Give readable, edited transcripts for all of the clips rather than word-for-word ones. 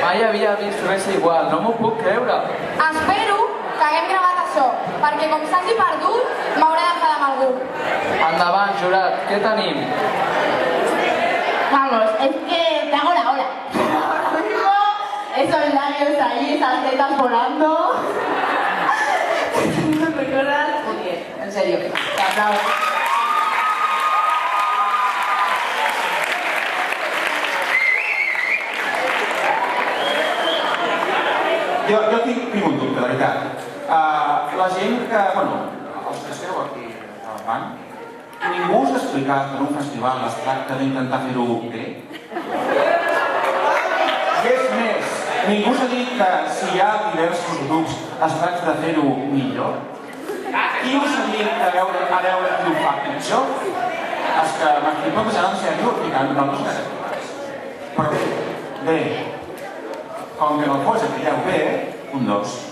Mai havia vist res igual, no m'ho puc creure. Espero que haguem gravat això, perquè com s'hagi perdut, m'hauré d'enfadar amb algú. Endavant, jurat, què tenim? Vamos, es que te hago la ola. Ahora mismo, esos labios ahí, esas tetas volando. ¿Me recuerdas? Muy bien, en serio. Te aplaudo. Jo tinc un dubte, de veritat. La gent que, bueno, els que esteu aquí davant, ningú us ha explicat que en un festival es tracta d'intentar fer-ho bé? És més, ningú us ha dit que si hi ha diversos grups es tracta de fer-ho millor? Qui us ha dit a veure qui ho fa pitjor? És que m'estic plantejant en sèrio ficant nosaltres negatives. Però bé, com que en el fons creieu bé, un 2.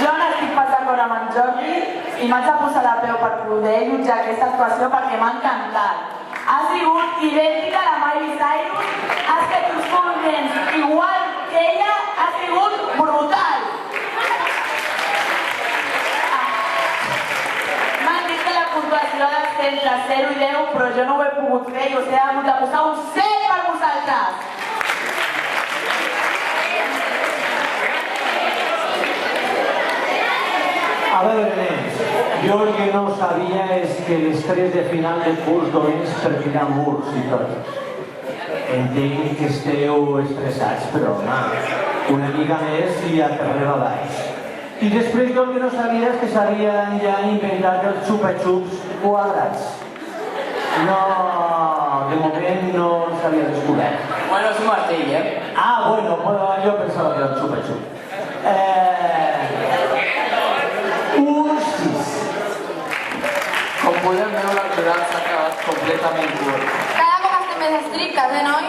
Jo n'estic passant con amb en Jordi i m'haig de posar la peu per poder jutjar aquesta actuació perquè m'ha encantat. Ha sigut idèntica a la Miley Cyrus, has fet uns moviments igual que ella, ha sigut brutal. M'han dit que la puntuació dels entre 0 i 10, però jo no ho he pogut fer i us he hagut de posar un 7 per vosaltres. A veure, nens, jo el que no sabia és que l'estrès de final de curs dolents per tirar murs i tot. Entenc que esteu estressats, però home, una mica més i aterreu a baix. I després jo el que no sabia és que s'havien ja inventat els xupa-xups quadrats. No, de moment no s'havia descobert. Bueno, és un martell, eh? Ah, bueno, jo pensava que era un xupa-xup. Un 6. Com podem veure, el jurat s'ha quedat completament curt. Cada cop estem més estrictes, noi?